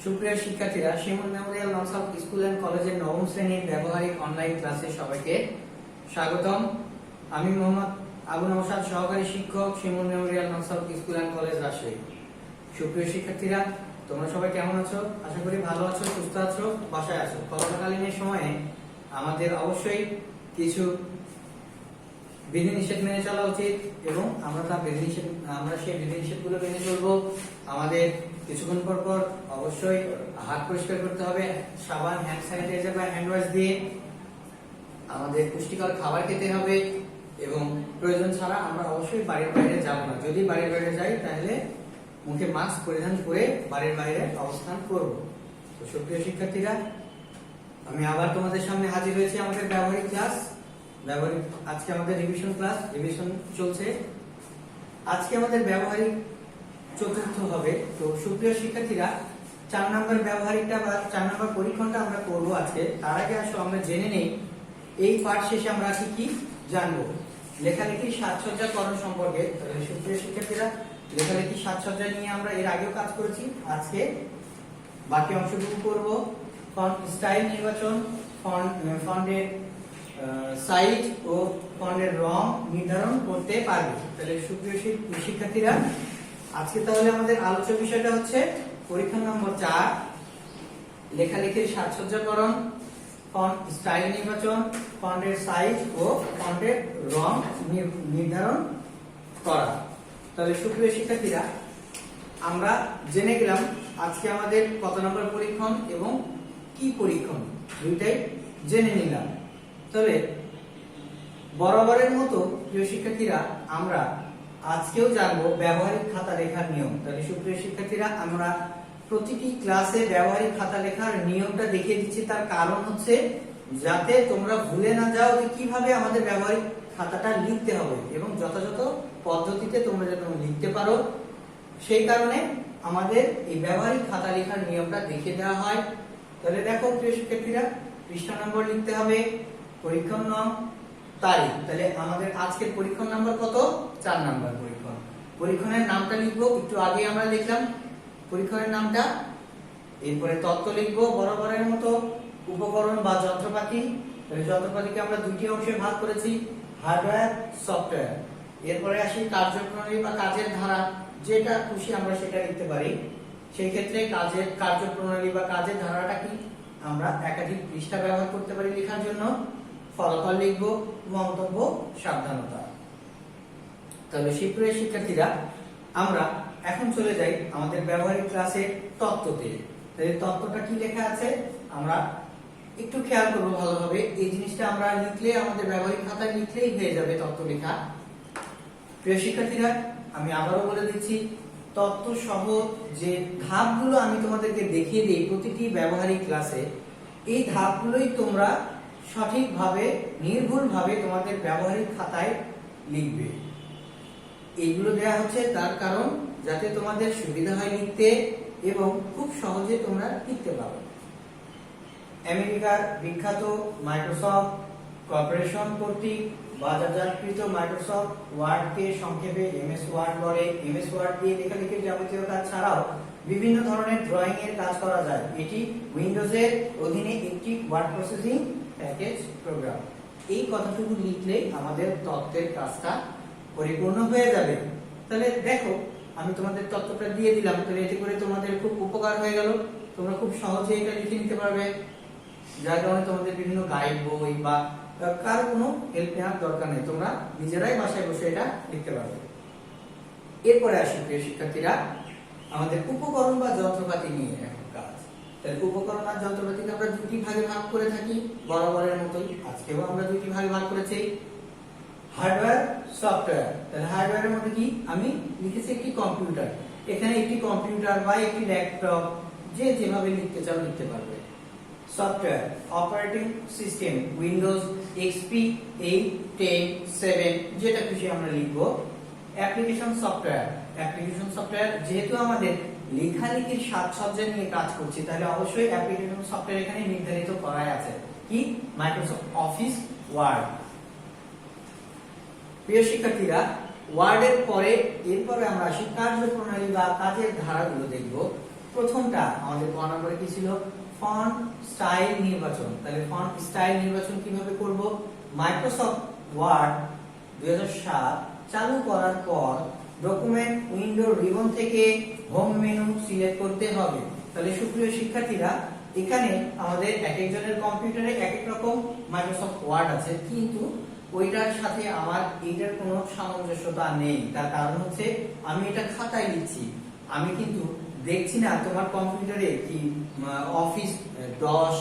সুপ্রিয় শিক্ষার্থীরা, শিমুল memorial Nakshal school and কলেজের নবম শ্রেণীর ব্যবহারিক অনলাইন ক্লাসে সবাইকে স্বাগতম। আমি মোহাম্মদ আবু নওশাদ, সহকারী শিক্ষক, Shimul memorial Nakshal school and college Rajshahi. সুপ্রিয় শিক্ষার্থীরা, তোমরা সবাই কেমন আছো? আশা করি ভালো আছো, সুস্থ আছো, বাসায় আছো। করোনাকালীন সময়ে আমাদের অবশ্যই কিছু বিধিনিষেধ মেনে চলা উচিত এবং আমরা সেই বিধিনিষেধগুলো মেনে চলবো। আমাদের কিছুক্ষণ পর পর অবশ্যই হাত পরিষ্কার করতে হবে সাবান, হ্যান্ড স্যানিটাইজার বা হ্যান্ড ওয়াশ দিয়ে। আমাদের পুষ্টিকর খাবার খেতে হবে এবং প্রয়োজন ছাড়া আমরা অবশ্যই বাড়ির বাইরে যাব না। যদি বাড়ির বাইরে যাই তাহলে মুখে মাস্ক পরিধান করে বাড়ির বাইরে অবস্থান করব। তো সুপ্রিয় শিক্ষার্থীরা, আমি আবার তোমাদের সামনে হাজির হয়েছি আমাদের ব্যবহারিক ক্লাস। আজকে আমাদের রিভিশন চলছে। আজকে আমাদের ব্যবহারিক চতুর্থ হবে। তো সুপ্রিয় শিক্ষার্থীরা, 4 নম্বর ব্যবহারিকটা বা 4 নম্বর পরীক্ষণটা আমরা করব আজকে। তার আগে আসো আমরা জেনে নেই এই পাঠ শেষে আমরা কি জানবো। লেখালেখি সাজসজ্জাকরণ সম্পর্কে। সুপ্রিয় শিক্ষার্থীরা, লেখালেখি সাজসজ্জা নিয়ে আমরা এর আগেও কাজ করেছি। আজকে বাকি অংশটুকু করব। ফন্ট স্টাইল নির্বাচন, ফন্টের সাইজ ও ফন্টের রং নির্ধারণ করতে পারবে। তাহলে সুপ্রিয় শিক্ষার্থীরা, আজকে তাহলে আমাদের আলোচ্য বিষয়টা হচ্ছে পরীক্ষা নম্বর 4, লেখালেখির সাজসজ্জাকরণ, ফন্ট স্টাইল নির্বাচন, ফন্টের সাইজ ও ফন্টের রং নির্ধারণ করা। তাহলে সুপ্রিয় শিক্ষার্থীরা, আমরা জেনে গেলাম আজকে আমাদের কত নম্বর পরীক্ষণ এবং কি পরীক্ষণ, দুইটাই জেনে নিলাম। তাহলে বরাবরের মতো প্রিয় শিক্ষার্থীরা, আমরা আজকেও জানবো ব্যবহারিক খাতা লেখার নিয়ম। তাহলে সুপ্রিয় শিক্ষার্থীরা, আমরা প্রতিটি ক্লাসে ব্যবহারিক খাতা লেখার নিয়মটা দেখিয়ে দিচ্ছি। তার কারণ হচ্ছে যাতে তোমরা ভুলে না যাও যে কিভাবে আমাদের ব্যবহারিক খাতাটা লিখতে হবে এবং যথাযথ পদ্ধতিতে তোমরা যেন লিখতে পারো। সেই কারণে আমাদের এই ব্যবহারিক খাতা লেখার নিয়মটা দেখিয়ে দেওয়া হয়। তাহলে দেখো প্রিয় শিক্ষার্থীরা, পৃষ্ঠা নম্বর লিখতে হবে, পরীক্ষণ নাম, তারিখ। তাহলে আমাদের আজকের পরীক্ষণ নাম্বার কত? 4 নাম্বার পরীক্ষণ। পরীক্ষণের নামটা লিখবো, একটু আগে আমরা লিখলাম পরীক্ষণের নামটা। এরপরে তথ্য লিখবো বরাবরের মতো, উপকরণ বা যন্ত্রপাতি। তাহলে যন্ত্রপাতিকে আমরা দুটি অংশে ভাগ করেছি, হার্ডওয়্যার, সফটওয়্যার। এরপরে আসি কার্যপ্রণালী বা কাজের ধারা, যেটা খুশি আমরা সেটা লিখতে পারি। সেই ক্ষেত্রে কার্যপ্রণালী বা কাজের ধারাটা কি, আমরা একাধিক পৃষ্ঠা ব্যবহার করতে পারি লেখার জন্য। ফলাফল লিখবো, মন্তব্য, সাবধানতা। তাহলে সুপ্রিয় শিক্ষার্থীরা, আমরা এখন চলে যাই আমাদের ব্যবহারিক ক্লাসের তত্ত্বতে। তাহলে তত্ত্বটা কি লেখা আছে আমরা একটু খেয়াল করবো ভালোভাবে। এই জিনিসটা আমরা লিখলে, আমাদের ব্যবহারিক খাতায় লিখলেই হয়ে যাবে তত্ত্ব লেখা। প্রিয় শিক্ষার্থীরা, আমি আবারও বলে দিচ্ছি, তত্ত্ব সহ যে ধাপগুলো আমি তোমাদেরকে দেখিয়ে দিই প্রতিটি ব্যবহারিক ক্লাসে, এই ধাপগুলোই তোমরা সঠিকভাবে, নির্ভুলভাবে তোমাদের ব্যবহারিক খাতায় লিখবে। এইগুলো দেয়া হচ্ছে তার কারণ যাতে তোমাদের সুবিধা হয় লিখতে এবং খুব সহজে তোমরা লিখতে পারো। আমেরিকার বিখ্যাত মাইক্রোসফট কর্পোরেশন কর্তৃক বাজারজাতকৃত মাইক্রোসফট ওয়ার্ডকে সংক্ষেপে এমএস ওয়ার্ড বলে। এমএস ওয়ার্ড দিয়ে লেখালেখির যাবতীয় কাজ ছাড়াও বিভিন্ন ধরনের ড্রয়িং এর কাজ করা যায়। এটি উইন্ডোজের অধীনে একটি ওয়ার্ড প্রসেসিং প্যাকেজ প্রোগ্রাম। এই কথাটুকু লিখলে আমাদের তত্ত্বের কাজটা পরিপূর্ণ হয়ে যাবে। তাহলে দেখো, আমি তোমাদের তত্ত্বটা দিয়ে দিলাম। তাহলে এতে করে তোমাদের খুব উপকার হয়ে গেল, তোমরা খুব সহজে এটা লিখে নিতে পারবে। যার কারণে তোমাদের বিভিন্ন গাইড বই বা কারো কোনো হেল্প নেওয়ার দরকার নেই, তোমরা নিজেরাই বাসায় বসে এটা লিখতে পারবে। এরপরে আসি প্রিয় শিক্ষার্থীরা, আমাদের উপকরণ বা যন্ত্রপাতি নিয়ে এখন কাজ। তাহলে উপকরণ আর যন্ত্রপাতিকে আমরা দুটি ভাগে ভাগ করে থাকি বরাবরের মতোই। আজকেও আমরা দুটি ভাগে ভাগ করেছি, হার্ডওয়্যার, সফটওয়্যার। তাহলে হার্ডওয়্যারের মধ্যে কি আমি লিখেছি একটি কম্পিউটার। এখানে একটি কম্পিউটার বা একটি ল্যাপটপ, যে যেভাবে লিখতে চাও লিখতে পারবে। Software, operating system, Windows XP 8, 10, 7, যেটা খুশি আমরা লিখবো। অ্যাপ্লিকেশন সফটওয়্যার, অ্যাপ্লিকেশন সফটওয়্যার যেহেতু আমাদের লেখালেখির সাজসজ্জা নিয়ে কাজ করছি, তাহলে অবশ্যই অ্যাপ্লিকেশন সফটওয়্যার এখানে নির্ধারিত করাই আছে, কি মাইক্রোসফট অফিস ওয়ার্ড। প্রিয় শিক্ষার্থীরা, ওয়ার্ডের পরে এরপরে আমরা আসি কার্যপ্রণালী বা কাজের ধারাগুলো দেখব। প্রথমটা আমাদের ক নম্বরে কি ছিল, ফন্ট স্টাইল নির্বাচন। তাহলে ফন্ট স্টাইল নির্বাচন কিভাবে করব, মাইক্রোসফট ওয়ার্ড 2007 চালু করার পর ডকুমেন্ট উইন্ডো রিবন থেকে হোম মেনু সিলেক্ট করতে হবে। তাহলে সুপ্রিয় শিক্ষার্থীরা, এখানে আমাদের এক একজনের কম্পিউটারে এক এক রকম মাইক্রোসফট ওয়ার্ড আছে, কিন্তু ওইটার সাথে আমার এইটার কোনো সামঞ্জস্যতা নেই। তার কারণ হচ্ছে আমি এটা খাতায় লিখছি, আমি কিন্তু দেখছি না তোমার কম্পিউটারে কি অফিস 10,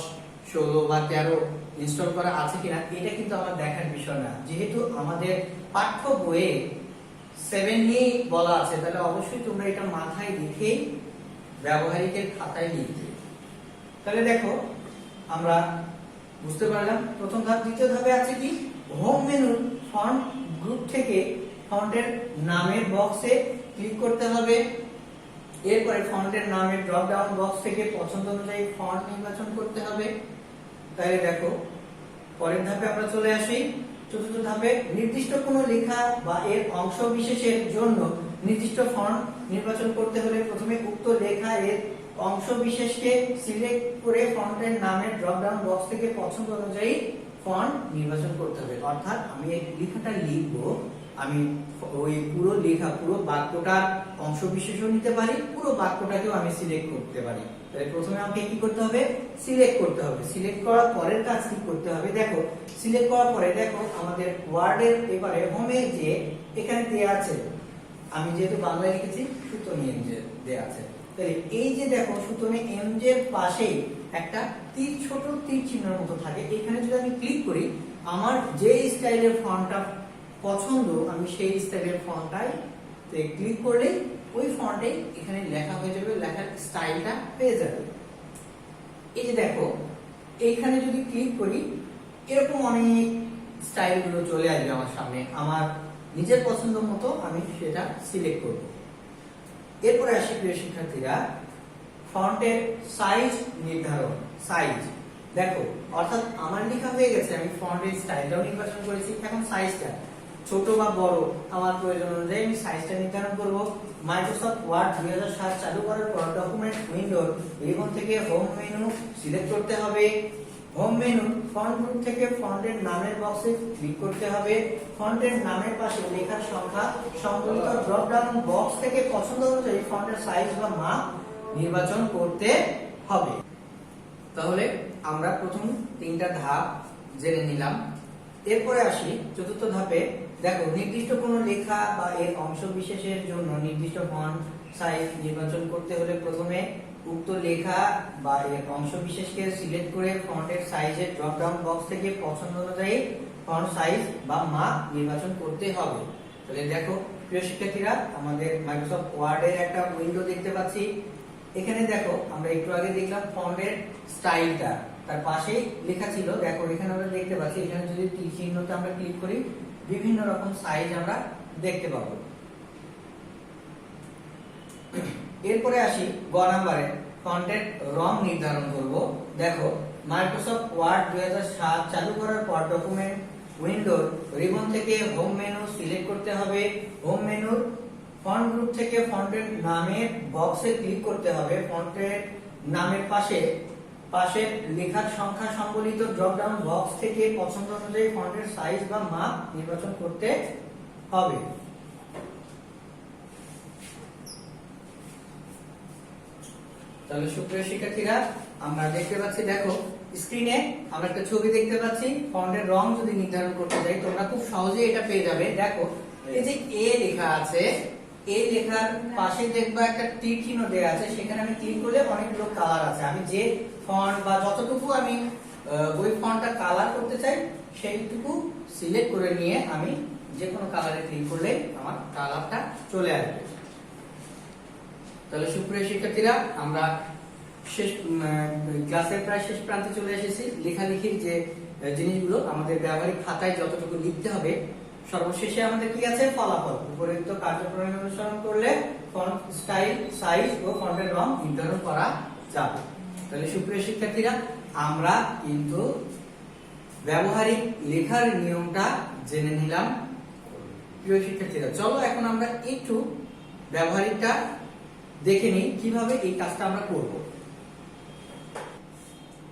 16 বা 13 ইনস্টল করা আছে কিনা, এটা কিন্তু আমার দেখার বিষয় না। যেহেতু আমাদের পাঠ্য বইয়ে 7 নিয়ে বলা আছে, তাহলে অবশ্যই তোমরা এটা মাথায় রেখে ব্যবহারিকের খাতায় লিখবে। তাহলে দেখো আমরা বুঝতে পারলাম প্রথম ধাপ। দ্বিতীয় ধাপে আছে কি, হোম মেনুর ফন্ট গ্রুপ থেকে ফন্টের নামের বক্সে ক্লিক করতে হবে। এরপরে ফন্টের নামের ড্রপ ডাউন বক্স থেকে পছন্দ অনুযায়ী ফন্ট নির্বাচন করতে হবে। তাহলে দেখো পরের ধাপে আমরা চলে আসি। চতুর্থ ধাপে নির্দিষ্ট কোনো লেখা বা এর অংশ বিশেষের জন্য নির্দিষ্ট ফন্ট নির্বাচন করতে হলে প্রথমে উক্ত লেখা এর অংশ বিশেষকে সিলেক্ট করে ফন্টের নামের ড্রপ ডাউন বক্স থেকে পছন্দ অনুযায়ী ফন্ট নির্বাচন করতে হবে। অর্থাৎ আমি এই লেখাটা লিখবো, আমি ওই পুরো লেখা, পুরো বাক্যটার অংশ বিশেষও নিতে পারি, পুরো বাক্যটাকেও আমি সিলেক্ট করতে পারি। তাহলে প্রথমে আমাকে কি করতে হবে, সিলেক্ট করতে হবে। সিলেক্ট করার পরের কাজ কি করতে হবে, দেখো সিলেক্ট করার পরে দেখো আমাদের ওয়ার্ডের এবারে হোমে যে এখানে দেয়া আছে, আমি যেহেতু বাংলায় লিখেছি সুতনি এমজে দেয়া আছে, তাহলে এই যে দেখো সুতনি এমজের পাশেই একটা তীর, ছোট তীর চিহ্নের মতো থাকে, এখানে যদি আমি ক্লিক করি আমার যে স্টাইলের ফন্টটা পছন্দ আমি সেই স্টাইলের ফন্টটাই ক্লিক করলে ওই ফন্টে এখানে লেখা হয়ে যাবে, লেখার স্টাইলটা পেয়ে যাবে। এই যে দেখো এইখানে যদি ক্লিক করি এরকম অনেক স্টাইল গুলো চলে আসবে আমার সামনে, আমার নিজের পছন্দ মতো আমি সেটা সিলেক্ট করব। এরপরে আসি প্রিয় শিক্ষার্থীরা, ফন্টের সাইজ নির্ধারণ। সাইজ দেখো, অর্থাৎ আমার লেখা হয়ে গেছে, আমি ফন্টের স্টাইলটাও নির্বাচন করেছি, এখন সাইজটা ছোট বা বড় আমার প্রয়োজন অনুযায়ী আমি সাইজটা নির্ধারণ করব। মাইক্রোসফট ওয়ার্ড 2007 চালু করার পর ডকুমেন্ট উইন্ডোর রিবন থেকে হোম মেনু সিলেক্ট করতে হবে। হোম মেনু ফন্ট গ্রুপ থেকে ফন্টের নামের বক্সে ক্লিক করতে হবে। ফন্টের নামের পাশে লেখার সংখ্যা সংবলিত ড্রপ ডাউন বক্স থেকে পছন্দ অনুযায়ী ফন্টের সাইজ বা মাপ নির্বাচন করতে হবে। তাহলে আমরা প্রথম 3টা ধাপ জেনে নিলাম। এরপরে আসি চতুর্থ ধাপে। দেখো নির্দিষ্ট কোনো লেখা বা এর অংশ বিশেষের জন্য নির্দিষ্ট ফন্ট সাইজ নির্বাচন করতে হলে প্রথমে উক্ত লেখা বা এর অংশ বিশেষকে সিলেক্ট করে ফন্টের সাইজের ড্রপ ডাউন বক্স থেকে পছন্দ অনুযায়ী ফন্ট সাইজ বা মাপ নির্বাচন করতে হবে। তাহলে দেখো প্রিয় শিক্ষার্থীরা, আমাদের মাইক্রোসফট ওয়ার্ডের একটা উইন্ডো দেখতে পাচ্ছি। এখানে দেখো আমরা একটু আগে দেখলাম ফন্টের স্টাইলটা, তার পাশেই লেখা ছিল। দেখো এখানে আমরা দেখতে পাচ্ছি, এখানে যদি তীর চিহ্নতে আমরা ক্লিক করি বিভিন্ন রকম সাইজ আমরা দেখতে পাবো। এরপরে আসি গ নম্বরে, ফন্টের রং নির্ধারণ করব। দেখো মাইক্রোসফট ওয়ার্ড 2007 চালু করার পর ডকুমেন্ট উইন্ডোর রিবন থেকে হোম মেনু সিলেক্ট করতে হবে। হোম মেনুর ফন্ট গ্রুপ থেকে ফন্টের নামের বক্সে ক্লিক করতে হবে। ফন্টের নামের পাশে লেখার সংখ্যা সংবলিত ড্রপ ডাউন বক্স থেকে পছন্দ অনুযায়ী ফন্টের সাইজ বা মাপ নির্বাচন করতে হবে। তাহলে সুপ্রিয় শিক্ষার্থীরা, আমরা দেখতে পাচ্ছি, দেখো স্ক্রিনে আমরা একটা ছবি দেখতে পাচ্ছি। ফন্টের রং যদি নির্ধারণ করতে যাই তোমরা খুব সহজে এটা পেয়ে যাবে। দেখো এই যে এ লেখা আছে, এই লেখার পাশে দেখবা একটা তীর চিহ্ন দেয়া আছে, সেখানে আমি ক্লিক করলে অনেকগুলো কালার আছে। আমি যে ফন্ট বা যতটুকু আমি ওই ফন্টটা কালার করতে চাই সেইটুকু সিলেক্ট করে নিয়ে আমি যে কোনো কালারে ক্লিক করলে আমার কালারটা চলে আসবে। তাহলে সুপ্রিয় শিক্ষার্থীরা, আমরা শেষ ক্লাসের প্রায় শেষ প্রান্তে চলে এসেছি। লেখালেখির যে জিনিসগুলো আমাদের ব্যবহারিক খাতায় যতটুকু লিখতে হবে, সর্বশেষে আমাদের কি আছে, ফলাফল। উপরোক্ত কার্যক্রম অনুসরণ করলে ফন্ট স্টাইল, সাইজ ও ফন্টের রং নির্ধারণ করা যাবে। তাহলে সুপ্রিয় শিক্ষার্থীরা, আমরা কিন্তু ব্যবহারিক লেখার নিয়মটা জেনে নিলাম। প্রিয় শিক্ষার্থীরা, চলো এখন আমরা একটু ব্যবহারিকটা দেখে নিই কিভাবে এই কাজটা আমরা করব।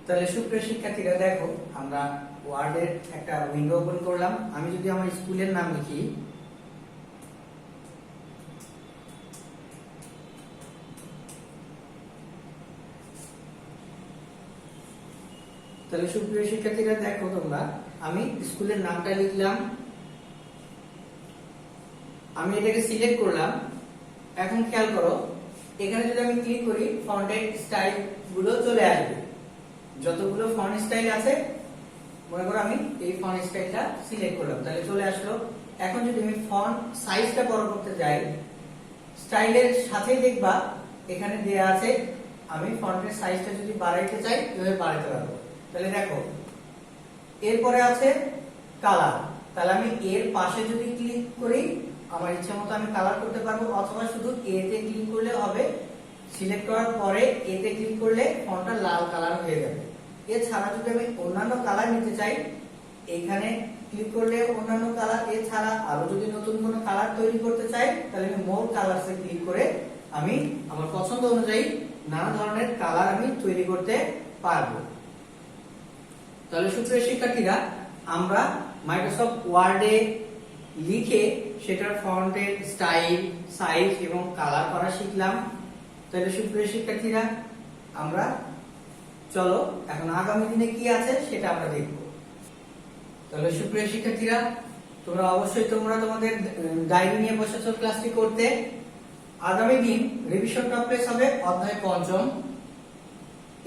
তাহলে সুপ্রিয় শিক্ষার্থীরা দেখো, আমরা ওয়ার্ডের একটা উইন্ডো ওপেন করলাম। আমি যদি আমার স্কুলের নাম লিখি, তাহলে সুপ্রিয় শিক্ষার্থীরা দেখো তোমরা, আমি স্কুলের নামটা লিখলাম, আমি এটাকে সিলেক্ট করলাম। এখন খেয়াল করো, এখানে যদি আমি ক্লিক করি ফন্টের স্টাইল গুলো চলে আসবে। যতগুলো ফন্ট স্টাইল আছে, মনে করো আমি এই ফন্ট স্টাইলটা সিলেক্ট করলাম, তাহলে চলে আসলো। এখন যদি আমি ফন্ট সাইজটা বড় করতে যাই, স্টাইলের সাথে দেখবা এখানে দেয়া আছে আমি ফন্টের সাইজটা যদি বাড়াইতে চাই এভাবে বাড়াতে পারবো। তাহলে দেখো, এরপরে আছে কালার। তাহলে আমি এর পাশে যদি ক্লিক করি আমার ইচ্ছা মতো আমি কালার করতে পারবো, অথবা শুধু এ তে ক্লিক করলে হবে। সিলেক্ট করার পরে এ তে ক্লিক করলে ফন্টটা লাল কালার হয়ে যাবে। এছাড়া যদি আমি অন্যান্য কালার নিতে চাই, এখানে ক্লিক করলে অন্যান্য কালার, এছাড়া আরো যদি নতুন কোনো কালার তৈরি করতে চাই তাহলে আমি মোর কালারসে ক্লিক করে আমি আমার পছন্দ অনুযায়ী নানা ধরনের কালার আমি তৈরি করতে পারবো। তাহলে সুপ্রিয় শিক্ষার্থীরা, আমরা মাইক্রোসফট ওয়ার্ডে লিখে সেটার ফন্টের স্টাইল, সাইজ এবং কালার করা শিখলাম। তাহলে সুপ্রিয় শিক্ষার্থীরা, আমরা চলো এখন আগামী দিনে কি আছে সেটা আমরা দেখব। তাহলে সুপ্রিয় শিক্ষার্থীরা, তোমরা অবশ্যই তোমাদের ডায়েরি নিয়ে বসেছো ক্লাসটি করতে। আগামী দিন রিভিশন টপিক হবে অধ্যায় ৫ম।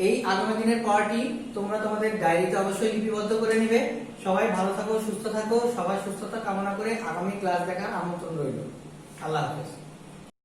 এই আগামী দিনের পড়াটি তোমরা তোমাদের ডায়েরিতে অবশ্যই লিপিবদ্ধ করে নিবে। সবাই ভালো থাকো, সুস্থ থাকো। সবার সুস্থতা কামনা করে আগামী ক্লাস দেখার আমন্ত্রণ রইল। আল্লাহ হাফেজ।